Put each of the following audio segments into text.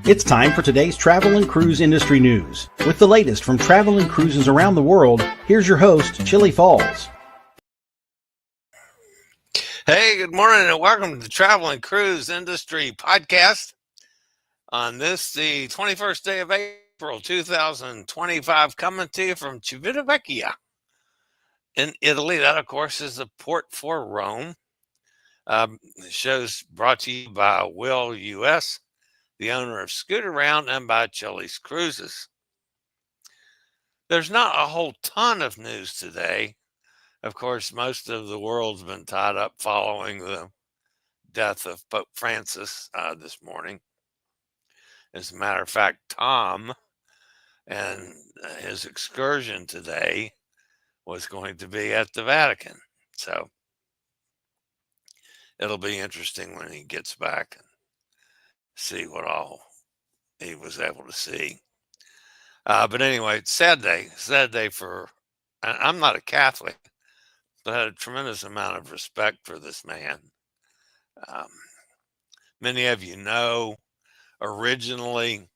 It's time for today's travel and cruise industry news. With the latest from travel and cruises around the world, here's your host, Chillie Falls. Hey, good morning and welcome to the Travel and Cruise Industry Podcast. On this, the 21st day of April 2025, coming to you from Civitavecchia in Italy. That, of course, is the port for Rome. The show's brought to you by Will U.S., the owner of Scooter Round, and by chilliescruises. There's not a whole ton of news today. Of course, most of the world's been tied up following the death of Pope Francis this morning. As a matter of fact, Tom and his excursion today was going to be at the Vatican. So it'll be interesting when he gets back and see what all he was able to see. But anyway, sad day for, I'm not a Catholic, but I had a tremendous amount of respect for this man. Many of you know, originally,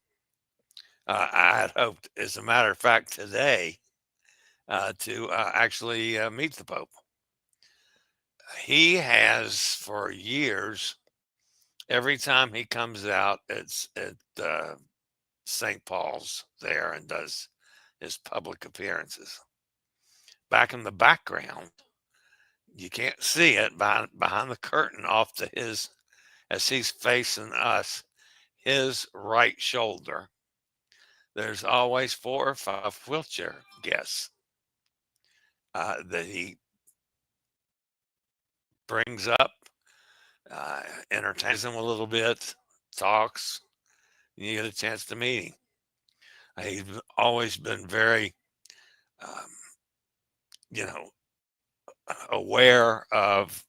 I had hoped, as a matter of fact, today, to actually meet the Pope. He has for years, every time he comes out, it's at St. Paul's there and does his public appearances. Back in the background, you can't see it, behind the curtain off to his, as he's facing us, his right shoulder, there's always 4 or 5 wheelchair guests that he brings up, entertains them a little bit, talks, and you get a chance to meet him. He's always been very, you know, aware of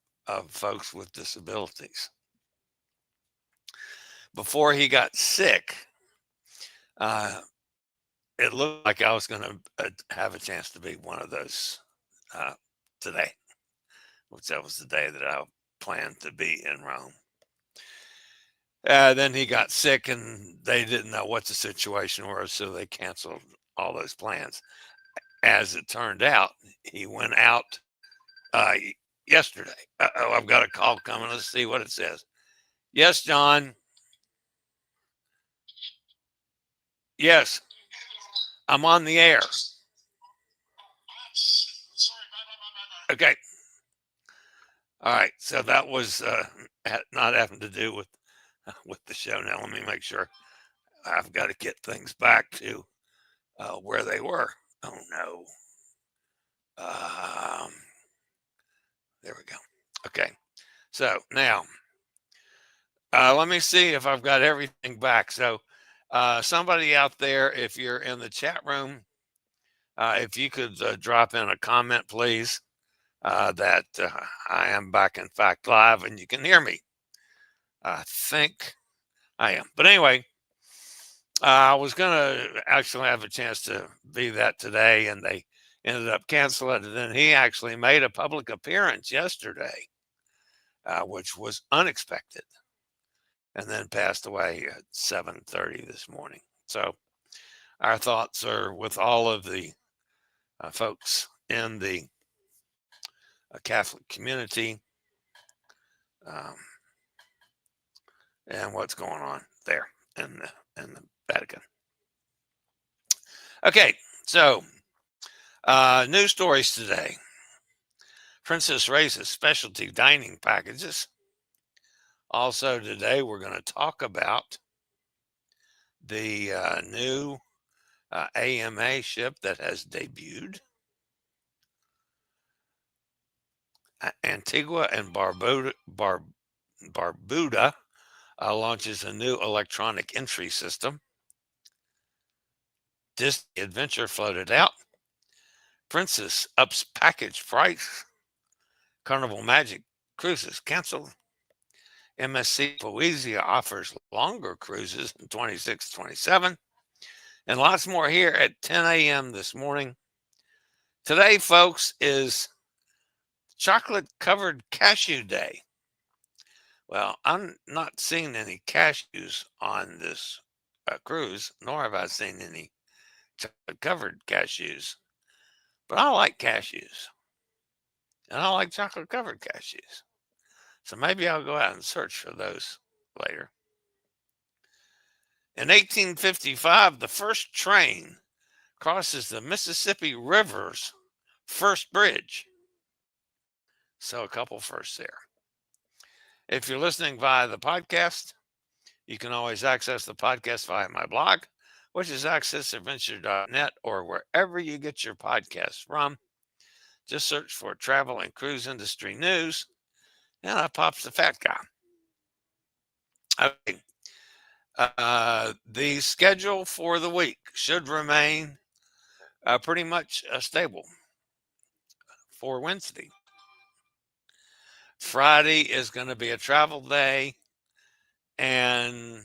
folks with disabilities. Before he got sick, it looked like I was going to have a chance to be one of those today, which that was the day that I planned to be in Rome. Then he got sick and they didn't know what the situation was, so they canceled all those plans. As it turned out, he went out yesterday. I've got a call coming. Let's see what it says. Yes, John. Yes, I'm on the air. Okay. All right. So that was not having to do with the show. Now let me make sure. I've got to get things back to where they were. Oh no. There we go. Okay. So now let me see if I've got everything back. So somebody out there, if you're in the chat room, if you could drop in a comment, please, that I am back, in fact, live and you can hear me. I think I am. But anyway, I was going to actually have a chance to be that today, and they ended up canceling it. And then he actually made a public appearance yesterday, which was unexpected, and then passed away at 7:30 this morning. So our thoughts are with all of the folks in the Catholic community and what's going on there in the Vatican. Okay, so news stories today. Princess raises specialty dining packages. Also today, we're going to talk about the new AMA ship that has debuted. Antigua and Barbuda launches a new electronic entry system. Disney Adventure floated out. Princess ups package price. Carnival Magic cruises canceled. MSC Poesia offers longer cruises in 26-27. And lots more here at 10 a.m. this morning. Today, folks, is chocolate-covered cashew day. Well, I'm not seeing any cashews on this cruise, nor have I seen any chocolate covered cashews. But I like cashews, and I like chocolate covered cashews. So maybe I'll go out and search for those later. In 1855, the first train crosses the Mississippi River's first bridge. So a couple firsts there. If you're listening via the podcast, you can always access the podcast via my blog, which is accessadventure.net, or wherever you get your podcasts from. Just search for travel and cruise industry news, and up pops the fat guy. Okay. The schedule for the week should remain pretty much stable for Wednesday. Friday is going to be a travel day, and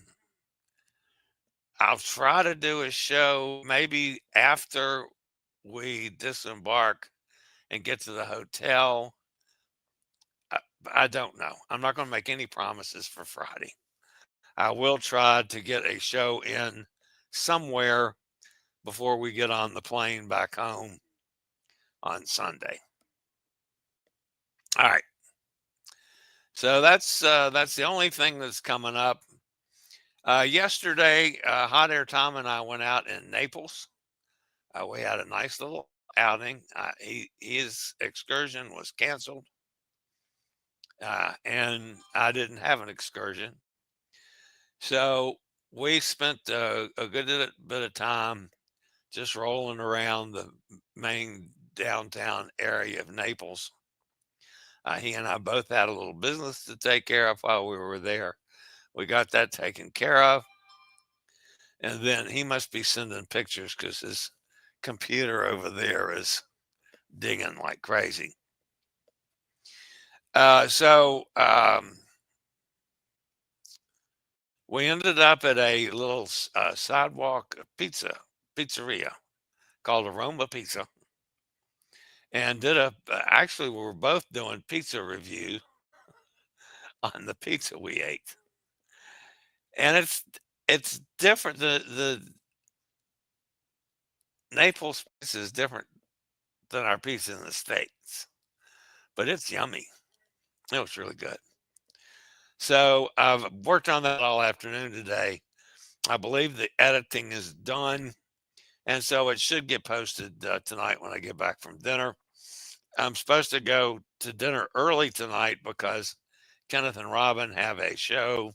I'll try to do a show maybe after we disembark and get to the hotel. I don't know. I'm not going to make any promises for Friday. I will try to get a show in somewhere before we get on the plane back home on Sunday. All right. So that's the only thing that's coming up. Yesterday, Hot Air Tom and I went out in Naples. We had a nice little outing. His excursion was canceled, and I didn't have an excursion. So we spent a good bit of time just rolling around the main downtown area of Naples. He and I both had a little business to take care of while we were there. We got that taken care of. And then he must be sending pictures because his computer over there is digging like crazy. So we ended up at a little sidewalk pizzeria called Aroma Pizza, and actually we were both doing pizza review on the pizza we ate. And it's different. The Naples pizza is different than our pizza in the States, but it's yummy. It was really good. So I've worked on that all afternoon today. I believe the editing is done, and so it should get posted tonight when I get back from dinner. I'm supposed to go to dinner early tonight because Kenneth and Robin have a show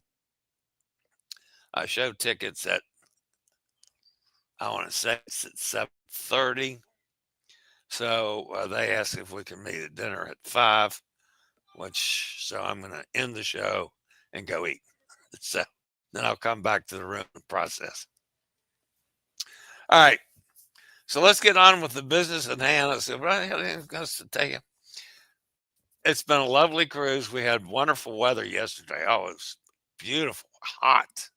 tickets at, I want to say it's at 7:30. So they asked if we can meet at dinner at 5, so I'm going to end the show and go eat. So then I'll come back to the room and process. All right. So let's get on with the business at hand. Let's see what I have to tell you. It's been a lovely cruise. We had wonderful weather yesterday. Oh, it was beautiful, hot,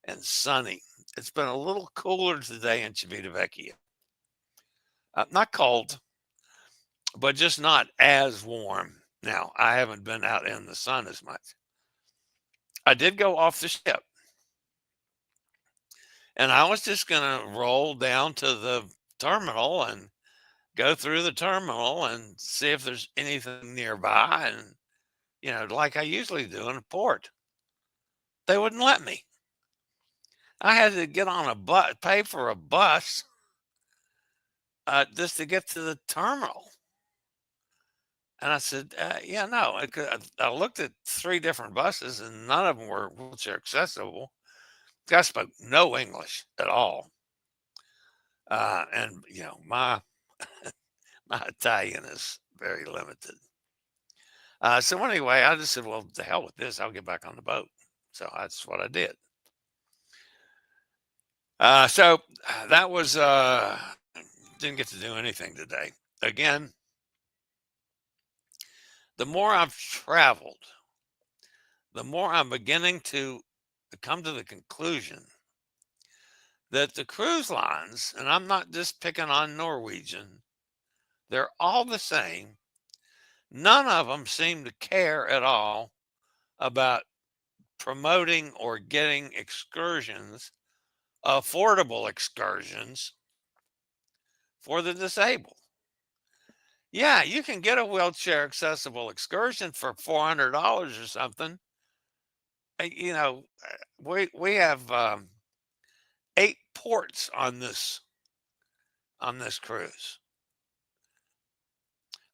and sunny. It's been a little cooler today in Civitavecchia. Not cold, but just not as warm. Now, I haven't been out in the sun as much. I did go off the ship, and I was just going to roll down to the terminal and go through the terminal and see if there's anything nearby, and like I usually do in a port. They wouldn't let me. I had to get on a bus, pay for a bus, just to get to the terminal. And I said, yeah, no. I looked at 3 different buses, and none of them were wheelchair accessible. I spoke no English at all. And, my Italian is very limited. So anyway, I just said, well, to hell with this. I'll get back on the boat. So that's what I did. So that was, didn't get to do anything today. Again, the more I've traveled, the more I'm beginning to come to the conclusion that the cruise lines, and I'm not just picking on Norwegian, they're all the same. None of them seem to care at all about promoting or getting excursions affordable excursions for the disabled. Yeah, you can get a wheelchair accessible excursion for $400 or something. We have 8 ports on this cruise.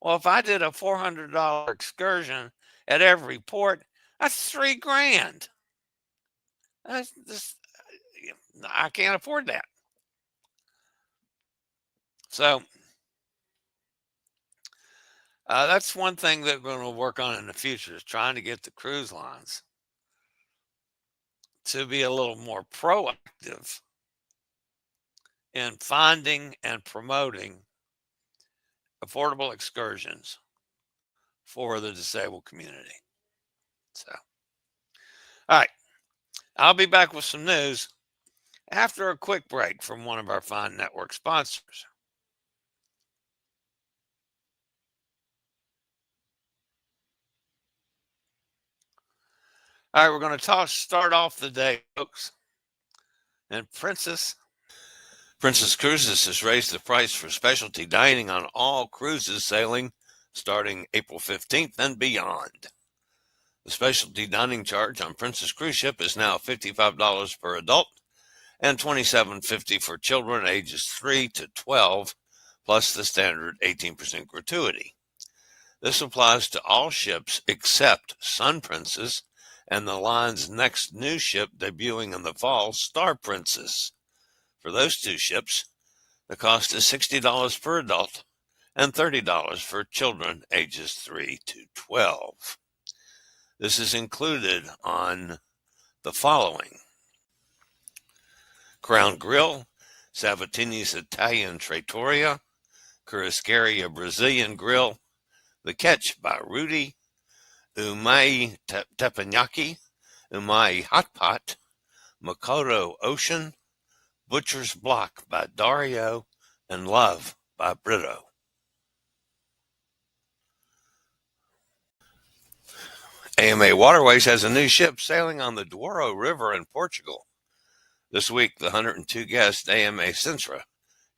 Well, if I did a $400 excursion at every port, that's $3,000. That's just, I can't afford that. So that's one thing that we're going to work on in the future, is trying to get the cruise lines to be a little more proactive in finding and promoting affordable excursions for the disabled community. So, all right, I'll be back with some news after a quick break from one of our fine network sponsors. All right, we're going to start off the day, folks. And Princess Cruises has raised the price for specialty dining on all cruises sailing starting April 15th and beyond. The specialty dining charge on Princess Cruise Ship is now $55 per adult and $27.50 for children ages 3 to 12, plus the standard 18% gratuity. This applies to all ships except Sun Princess and the line's next new ship debuting in the fall, Star Princess. For those two ships, the cost is $60 per adult and $30 for children ages 3 to 12. This is included on the following: Crown Grill, Sabatini's Italian Trattoria, Churrascaria Brazilian Grill, The Catch by Rudy, Umai Teppanyaki, Umai Hot Pot, Makoto Ocean, Butcher's Block by Dario, and Love by Brito. AMA Waterways has a new ship sailing on the Douro River in Portugal. This week, the 102-guest AMA Sintra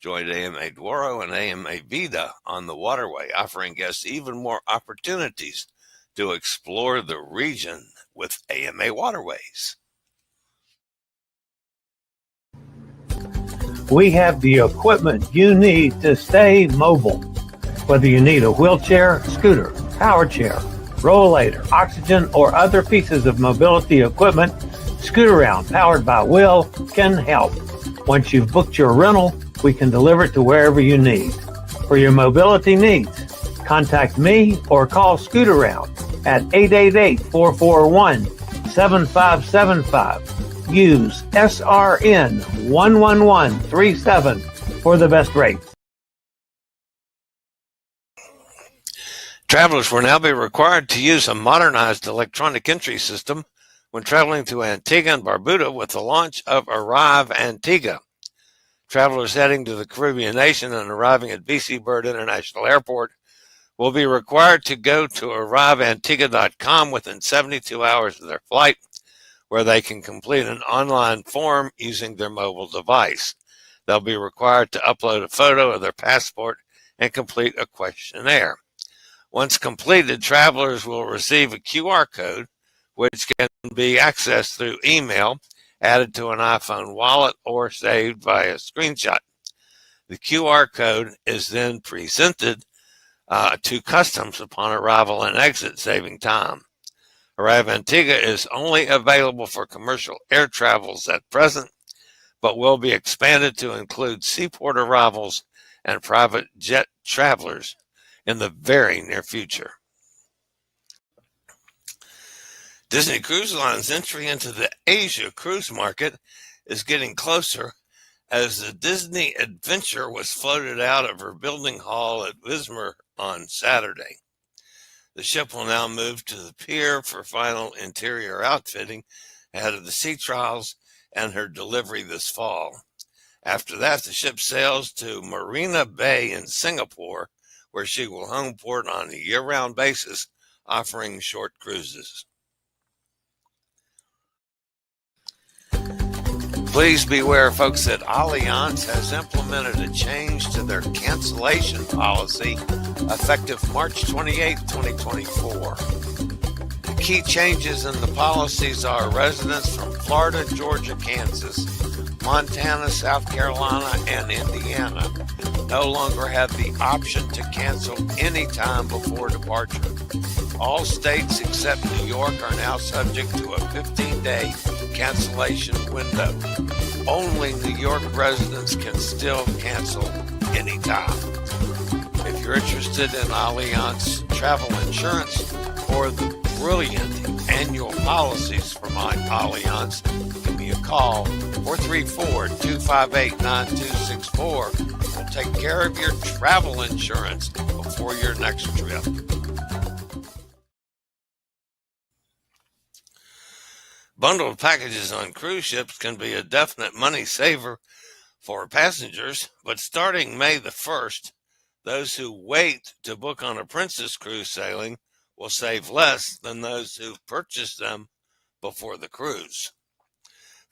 joined AMA Douro and AMA Vida on the waterway, offering guests even more opportunities to explore the region with AMA Waterways. We have the equipment you need to stay mobile. Whether you need a wheelchair, scooter, power chair, rollator, oxygen, or other pieces of mobility equipment, Scoot-Around, powered by Will, can help. Once you've booked your rental, we can deliver it to wherever you need. For your mobility needs, contact me or call Scoot-Around at 888-441-7575. Use SRN 11137 for the best rates. Travelers will now be required to use a modernized electronic entry system when traveling to Antigua and Barbuda with the launch of Arrive Antigua. Travelers heading to the Caribbean nation and arriving at BC Bird International Airport will be required to go to arriveantigua.com within 72 hours of their flight, where they can complete an online form using their mobile device. They'll be required to upload a photo of their passport and complete a questionnaire. Once completed, travelers will receive a QR code, which can be accessed through email, added to an iPhone wallet, or saved via screenshot. The QR code is then presented to customs upon arrival and exit, saving time. Arrive Antigua is only available for commercial air travels at present, but will be expanded to include seaport arrivals and private jet travelers in the very near future. Disney Cruise Line's entry into the Asia cruise market is getting closer, as the Disney Adventure was floated out of her building hall at Wismar on Saturday. The ship will now move to the pier for final interior outfitting ahead of the sea trials and her delivery this fall. After that, the ship sails to Marina Bay in Singapore, where she will home port on a year-round basis, offering short cruises. Please beware, folks, that Allianz has implemented a change to their cancellation policy effective March 28, 2024. The key changes in the policies are residents from Florida, Georgia, Kansas, Montana, South Carolina, and Indiana no longer have the option to cancel any time before departure. All states except New York are now subject to a 15-day cancellation window. Only New York residents can still cancel anytime. If you're interested in Allianz travel insurance or the brilliant annual policies from Allianz, give me a call, 434-258-9264. We'll take care of your travel insurance before your next trip. Bundled packages on cruise ships can be a definite money saver for passengers, but starting May the 1st, those who wait to book on a Princess cruise sailing will save less than those who purchase them before the cruise.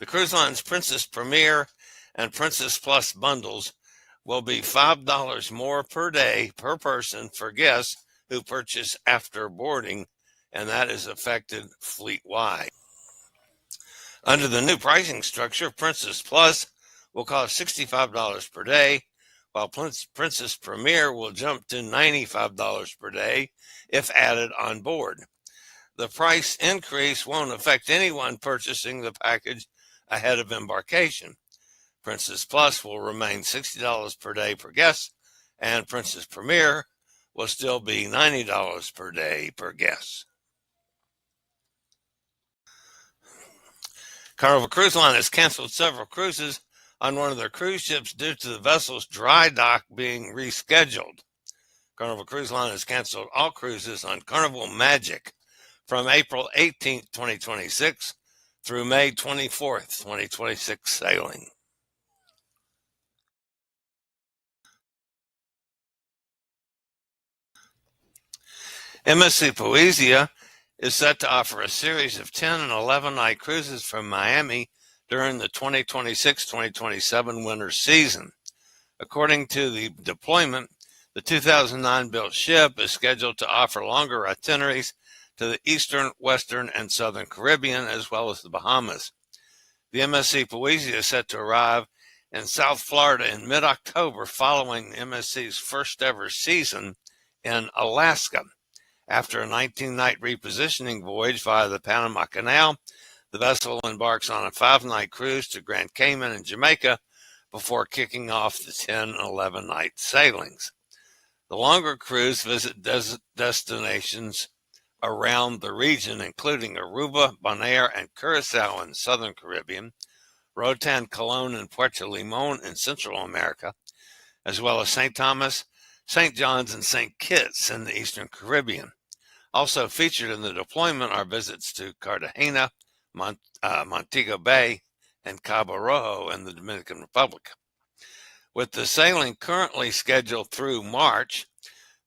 The cruise line's Princess Premier and Princess Plus bundles will be $5 more per day per person for guests who purchase after boarding, and that is effective fleet-wide. Under the new pricing structure, Princess Plus will cost $65 per day, while Princess Premier will jump to $95 per day if added on board. The price increase won't affect anyone purchasing the package ahead of embarkation. Princess Plus will remain $60 per day per guest, and Princess Premier will still be $90 per day per guest. Carnival Cruise Line has canceled several cruises on one of their cruise ships due to the vessel's dry dock being rescheduled. Carnival Cruise Line has canceled all cruises on Carnival Magic from April 18, 2026 through May 24, 2026 sailing. MSC Poesia is set to offer a series of 10 and 11-night cruises from Miami during the 2026-2027 winter season. According to the deployment, the 2009-built ship is scheduled to offer longer itineraries to the Eastern, Western, and Southern Caribbean, as well as the Bahamas. The MSC Poesia is set to arrive in South Florida in mid-October following MSC's first ever season in Alaska. After a 19-night repositioning voyage via the Panama Canal, the vessel embarks on a 5-night cruise to Grand Cayman and Jamaica before kicking off the 10 and 11-night sailings. The longer cruise visit destinations around the region, including Aruba, Bonaire, and Curacao in the Southern Caribbean, Roatan, Colon, and Puerto Limon in Central America, as well as St. Thomas, St. John's, and St. Kitts in the Eastern Caribbean. Also featured in the deployment are visits to Cartagena, Montego Bay, and Cabo Rojo in the Dominican Republic. With the sailing currently scheduled through March,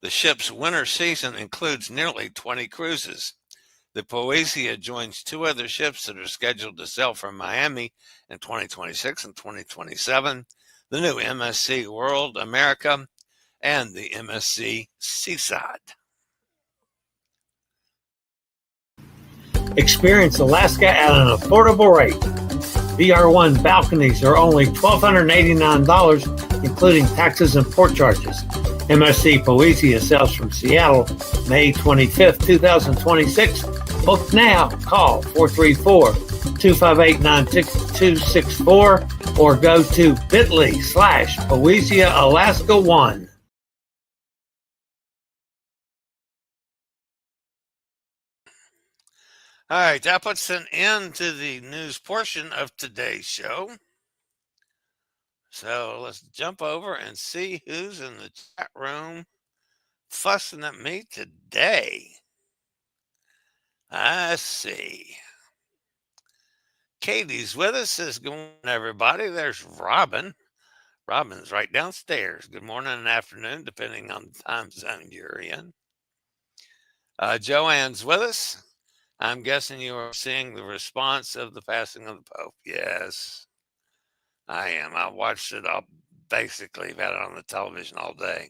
the ship's winter season includes nearly 20 cruises. The Poesia joins 2 other ships that are scheduled to sail from Miami in 2026 and 2027, the new MSC World America and the MSC Seaside. Experience Alaska at an affordable rate. VR1 balconies are only $1,289, including taxes and port charges. MSC Poesia sails from Seattle, May 25th, 2026. Book now. Call 434-258-9264 or go to bit.ly/PoesiaAlaska1. All right, that puts an end to the news portion of today's show. So let's jump over and see who's in the chat room fussing at me today. I see. Katie's with us. Says, good morning, everybody. There's Robin. Robin's right downstairs. Good morning and afternoon, depending on the time zone you're in. Joanne's with us. I'm guessing you are seeing the response of the passing of the Pope. Yes. I am. I watched it all, basically, had it on the television all day.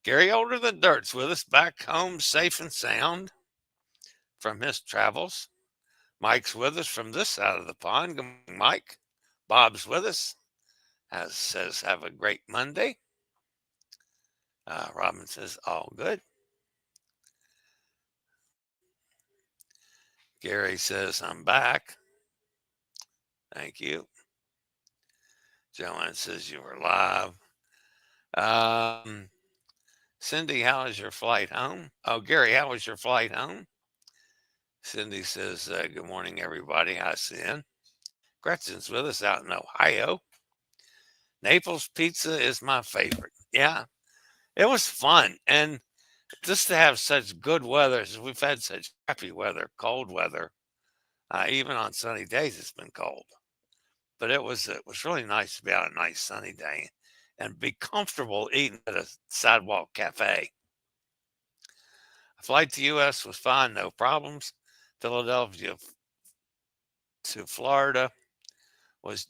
Gary Older than Dirt's with us, back home safe and sound from his travels. Mike's with us from this side of the pond. Good morning, Mike. Bob's with us. Says, have a great Monday. Robin says, all good. Gary says, I'm back. Thank you. Joanne says, you were live. Cindy, how was your flight home? Oh, Gary, how was your flight home? Cindy says, good morning, everybody. Hi, Sin. Gretchen's with us out in Ohio. Naples pizza is my favorite. Yeah, it was fun. And just to have such good weather, we've had such crappy weather, cold weather. Even on sunny days, it's been cold. But it was really nice to be out a nice sunny day and be comfortable eating at a sidewalk cafe. A flight to U.S. was fine, no problems. Philadelphia to Florida was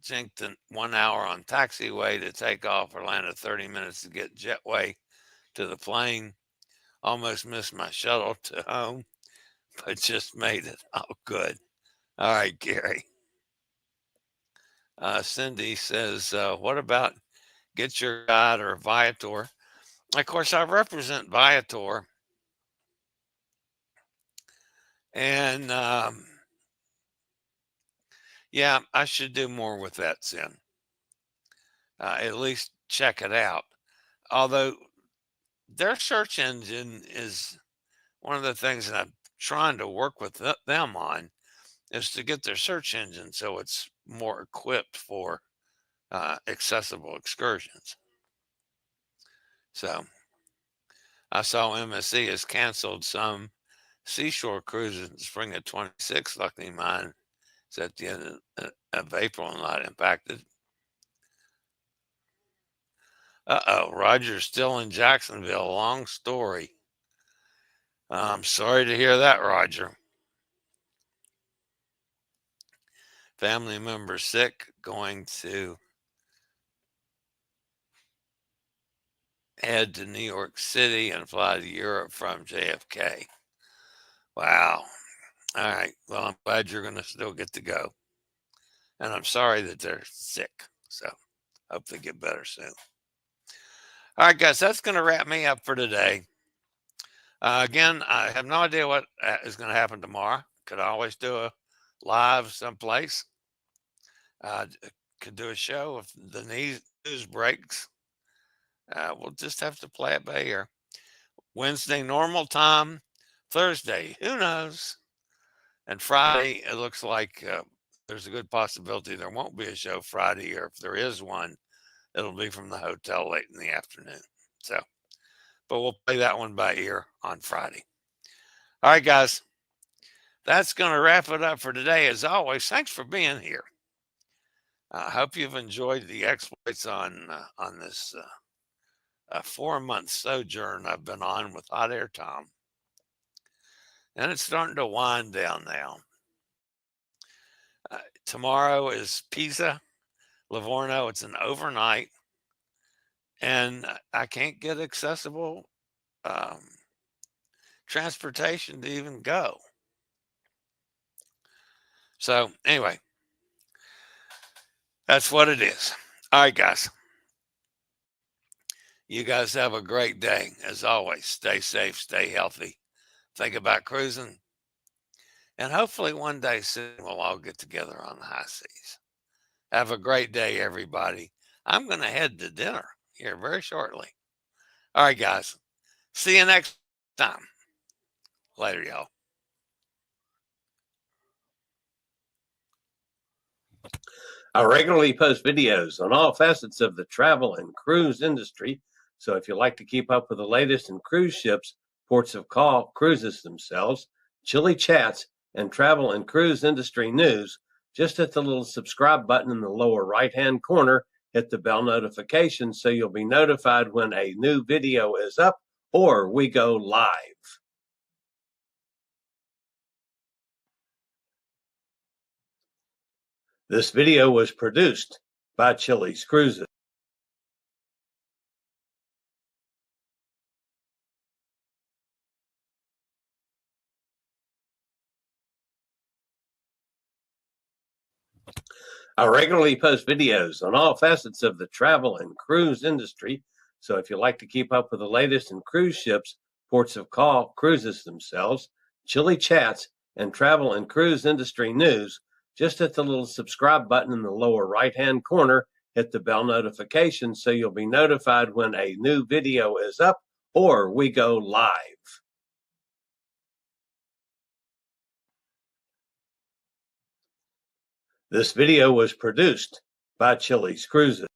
jinked in 1 hour on taxiway to take off. Orlando 30 minutes to get jetway to the plane. Almost missed my shuttle to home, but just made it. Oh, good. All right, Gary. Cindy says, what about Get Your Guide or Viator? Of course, I represent Viator. And yeah, I should do more with that, Sin. At least check it out. Although their search engine is one of the things that I'm trying to work with them on, is to get their search engine so it's more equipped for accessible excursions. So I saw MSC has canceled some seashore cruises in spring of 26. Luckily, mine is at the end of April and not impacted. Roger's still in Jacksonville. Long story. I'm sorry to hear that, Roger. Family member sick, going to head to New York City and fly to Europe from JFK. Wow. All right. Well, I'm glad you're going to still get to go. And I'm sorry that they're sick. So hope they get better soon. All right, guys, that's going to wrap me up for today. Again, I have no idea what is going to happen tomorrow. Could always do a live someplace. Could do a show if the news breaks. We'll just have to play it by ear. Wednesday, normal time. Thursday, who knows? And Friday, it looks like there's a good possibility there won't be a show Friday, or if there is one, it'll be from the hotel late in the afternoon. So, but we'll play that one by ear on Friday. All right, guys, that's going to wrap it up for today. As always, thanks for being here. I hope you've enjoyed the exploits on this 4-month sojourn I've been on with Hot Air Tom. And it's starting to wind down now. Tomorrow is Pisa, Livorno. It's an overnight. And I can't get accessible transportation to even go. So anyway, that's what it is. All right, guys. You guys have a great day. As always, stay safe, stay healthy. Think about cruising. And hopefully one day soon we'll all get together on the high seas. Have a great day, everybody. I'm going to head to dinner here very shortly. All right, guys. See you next time. Later, y'all. I regularly post videos on all facets of the travel and cruise industry. So if you like to keep up with the latest in cruise ships, ports of call, cruises themselves, Chillie chats, and travel and cruise industry news, just hit the little subscribe button in the lower right-hand corner, hit the bell notification so you'll be notified when a new video is up or we go live. This video was produced by Chillie's Cruises. I regularly post videos on all facets of the travel and cruise industry, so if you like to keep up with the latest in cruise ships, ports of call, cruises themselves, Chillie chats, and travel and cruise industry news, just hit the little subscribe button in the lower right-hand corner, hit the bell notification so you'll be notified when a new video is up or we go live. This video was produced by Chillie's Cruises.